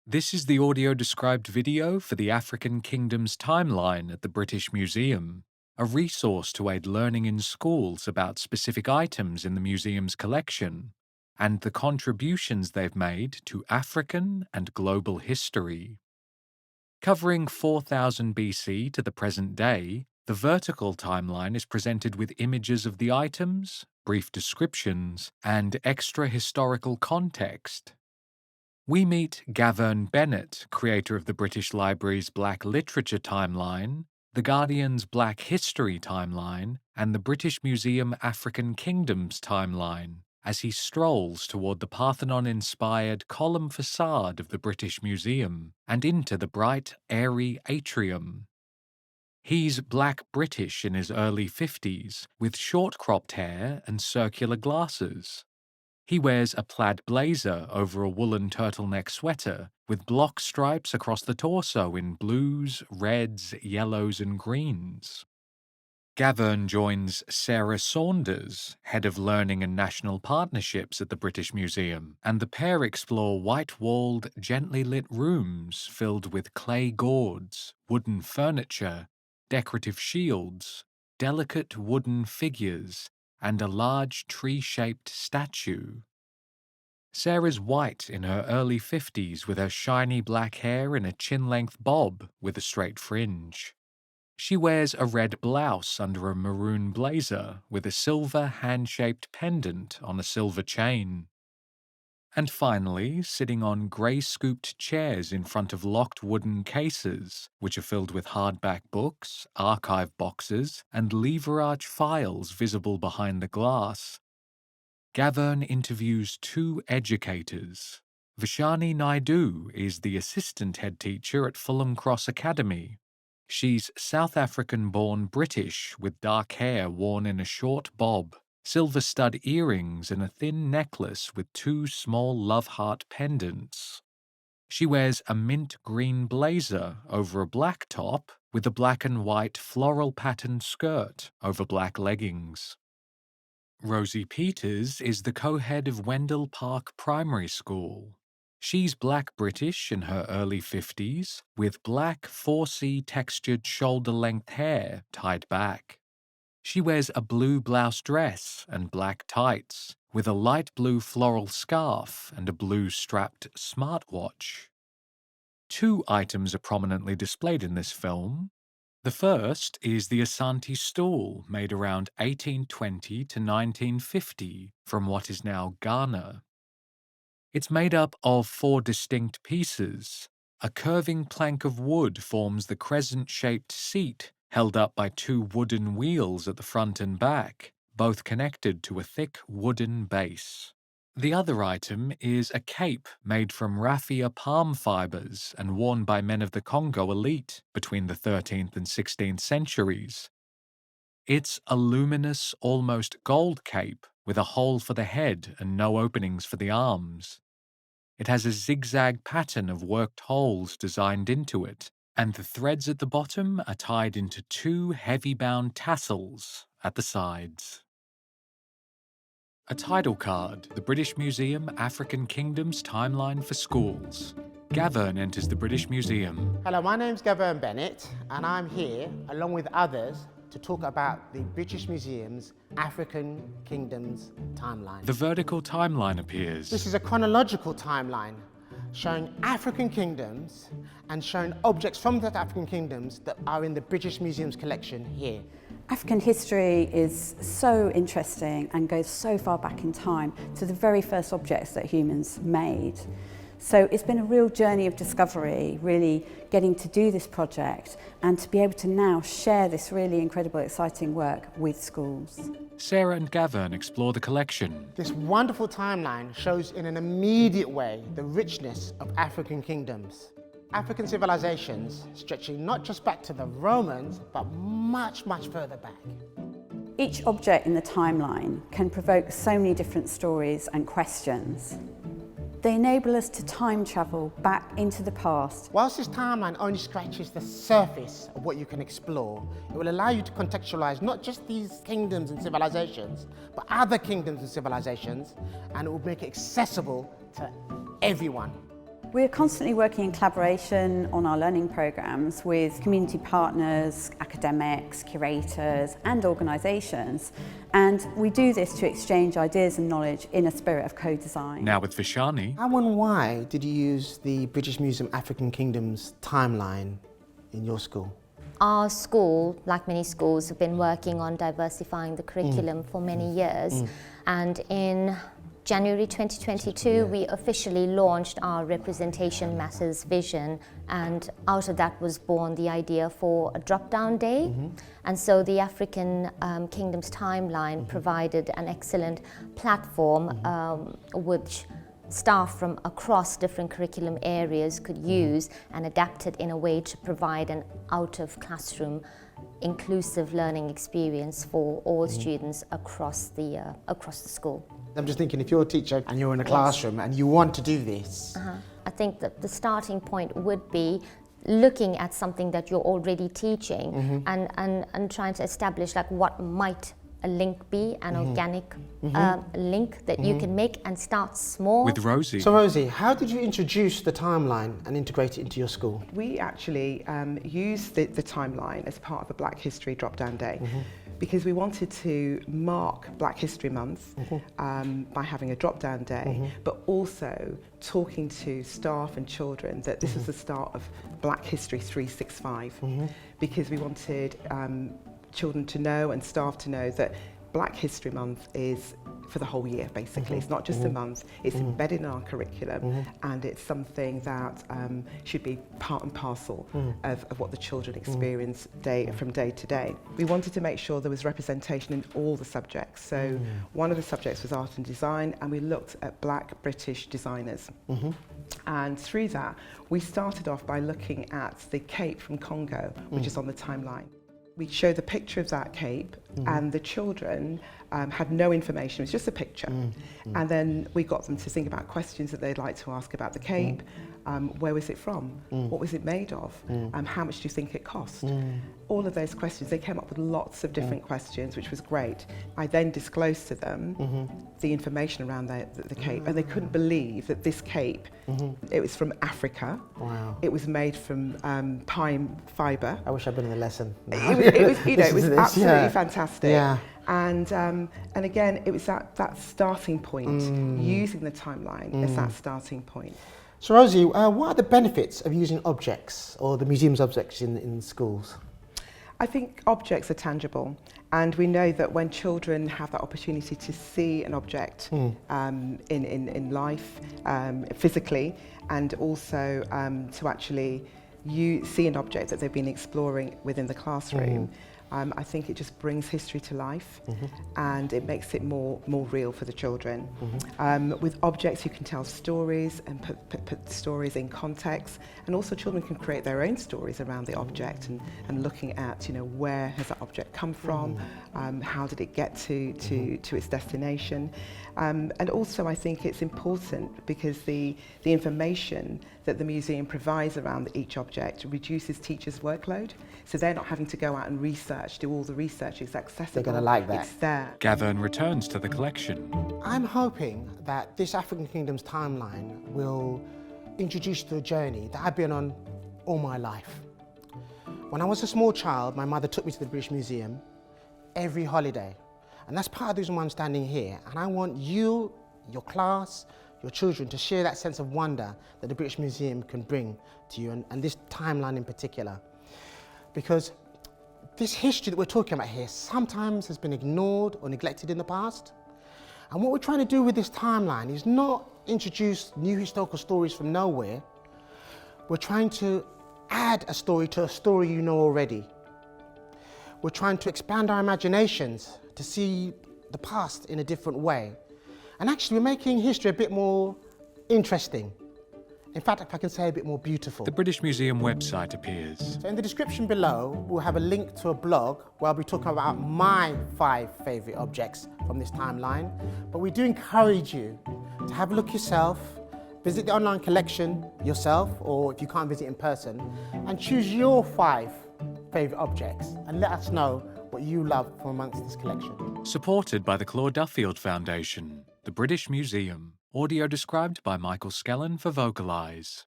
This is the audio described video for the African Kingdoms timeline at the British Museum, a resource to aid learning in schools about specific items in the museum's collection and the contributions they've made to African and global history. Covering 4000 BC to the present day, the vertical timeline is presented with images of the items, brief descriptions, and extra historical context. We meet Gavin Bennett, creator of the British Library's Black Literature Timeline, The Guardian's Black History Timeline, and the British Museum African Kingdoms Timeline, as he strolls toward the Parthenon-inspired column facade of the British Museum and into the bright, airy atrium. He's Black British in his early 50s, with short-cropped hair and circular glasses. He wears a plaid blazer over a woolen turtleneck sweater with block stripes across the torso in blues, reds, yellows, and greens. Gavin joins Sarah Saunders, Head of Learning and National Partnerships at the British Museum, and the pair explore white-walled, gently lit rooms filled with clay gourds, wooden furniture, decorative shields, delicate wooden figures, and a large tree-shaped statue. Sarah's white in her early 50s with her shiny black hair in a chin-length bob with a straight fringe. She wears a red blouse under a maroon blazer with a silver hand-shaped pendant on a silver chain. And finally, sitting on grey-scooped chairs in front of locked wooden cases, which are filled with hardback books, archive boxes, and lever arch files visible behind the glass. Gavin interviews two educators. Vishani Naidu is the assistant head teacher at Fulham Cross Academy. She's South African-born British with dark hair worn in a short bob, silver stud earrings and a thin necklace with two small love heart pendants. She wears a mint green blazer over a black top with a black and white floral patterned skirt over black leggings. Rosie Peters is the co-head of Wendell Park Primary School. She's Black British in her early 50s, with black 4C textured shoulder-length hair tied back. She wears a blue blouse dress and black tights, with a light blue floral scarf and a blue strapped smartwatch. Two items are prominently displayed in this film. The first is the Asante stool, made around 1820 to 1950 from what is now Ghana. It's made up of four distinct pieces. A curving plank of wood forms the crescent-shaped seat, held up by two wooden wheels at the front and back, both connected to a thick wooden base. The other item is a cape made from raffia palm fibers and worn by men of the Congo elite between the 13th and 16th centuries. It's a luminous, almost gold cape with a hole for the head and no openings for the arms. It has a zigzag pattern of worked holes designed into it, and the threads at the bottom are tied into two heavy-bound tassels at the sides. A title card, the British Museum African Kingdoms Timeline for Schools. Gavin enters the British Museum. Hello, my name's Gavin Bennett, and I'm here, along with others, to talk about the British Museum's African Kingdoms Timeline. The vertical timeline appears. This is a chronological timeline showing African kingdoms and showing objects from the African kingdoms that are in the British Museum's collection here. African history is so interesting and goes so far back in time to the very first objects that humans made. So it's been a real journey of discovery, really getting to do this project and to be able to now share this really incredible, exciting work with schools. Sarah and Gavin explore the collection. This wonderful timeline shows in an immediate way the richness of African kingdoms. African civilizations stretching not just back to the Romans, but much, much further back. Each object in the timeline can provoke so many different stories and questions. They enable us to time travel back into the past. Whilst this timeline only scratches the surface of what you can explore, it will allow you to contextualize not just these kingdoms and civilizations, but other kingdoms and civilizations, and it will make it accessible to everyone. We're constantly working in collaboration on our learning programmes with community partners, academics, curators and organisations, and we do this to exchange ideas and knowledge in a spirit of co-design. Now with Vishani, How and why did you use the British Museum African Kingdoms timeline in your school? Our school, like many schools, have been working on diversifying the curriculum for many years, and in January 2022, we officially launched our Representation Matters vision, and out of that was born the idea for a drop-down day. And so the African Kingdoms timeline provided an excellent platform which staff from across different curriculum areas could use and adapt it in a way to provide an out-of-classroom inclusive learning experience for all students across the school. I'm just thinking, if you're a teacher and you're in a classroom and you want to do this, I think that the starting point would be looking at something that you're already teaching and trying to establish like what might a link be, an organic link that you can make and start small. with Rosie. So Rosie, how did you introduce the timeline and integrate it into your school? We actually used the timeline as part of a Black History drop-down day because we wanted to mark Black History Month by having a drop-down day, but also talking to staff and children that this was the start of Black History 365 because we wanted children to know and staff to know that Black History Month is for the whole year, basically. It's not just a month, it's embedded in our curriculum and it's something that should be part and parcel of what the children experience from day to day. We wanted to make sure there was representation in all the subjects. So one of the subjects was art and design, and we looked at Black British designers. And through that, we started off by looking at the cape from Congo, which is on the timeline. We showed the picture of that cape and the children had no information, it was just a picture. And then we got them to think about questions that they'd like to ask about the cape. Where was it from? What was it made of? How much do you think it cost? All of those questions, they came up with lots of different questions, which was great. I then disclosed to them the information around the cape, and they couldn't believe that this cape, it was from Africa. Wow. It was made from pine fibre. I wish I'd been in the lesson. It was, you know, it was This, absolutely yeah. fantastic. Yeah. And again, it was that starting point, using the timeline as that starting point. So Rosie, what are the benefits of using objects or the museum's objects in schools? I think objects are tangible, and we know that when children have that opportunity to see an object in life, physically, and also to actually see an object that they've been exploring within the classroom, I think it just brings history to life and it makes it more real for the children. With objects you can tell stories and put stories in context, and also children can create their own stories around the object and looking at, you know, where has that object come from, how did it get to its destination. And also I think it's important because the information that the museum provides around each object reduces teachers' workload, so they're not having to go out and do all the research. It's accessible. They're going to like that. It's there. Gavin returns to the collection. I'm hoping that this African Kingdoms timeline will introduce you to a journey that I've been on all my life. When I was a small child, my mother took me to the British Museum every holiday. And that's part of the reason why I'm standing here. And I want you, your class, your children to share that sense of wonder that the British Museum can bring to you, and this timeline in particular. Because this history that we're talking about here sometimes has been ignored or neglected in the past. And what we're trying to do with this timeline is not introduce new historical stories from nowhere. We're trying to add a story to a story you know already. We're trying to expand our imaginations to see the past in a different way. And actually we're making history a bit more interesting. In fact, if I can say, a bit more beautiful. The British Museum website appears. So in the description below, we'll have a link to a blog where I'll be talking about my 5 favourite objects from this timeline. But we do encourage you to have a look yourself, visit the online collection yourself, or if you can't visit in person, and choose your 5 favourite objects and let us know what you love from amongst this collection. Supported by the Claude Duffield Foundation, the British Museum. Audio described by Michael Skellen for Vocalize.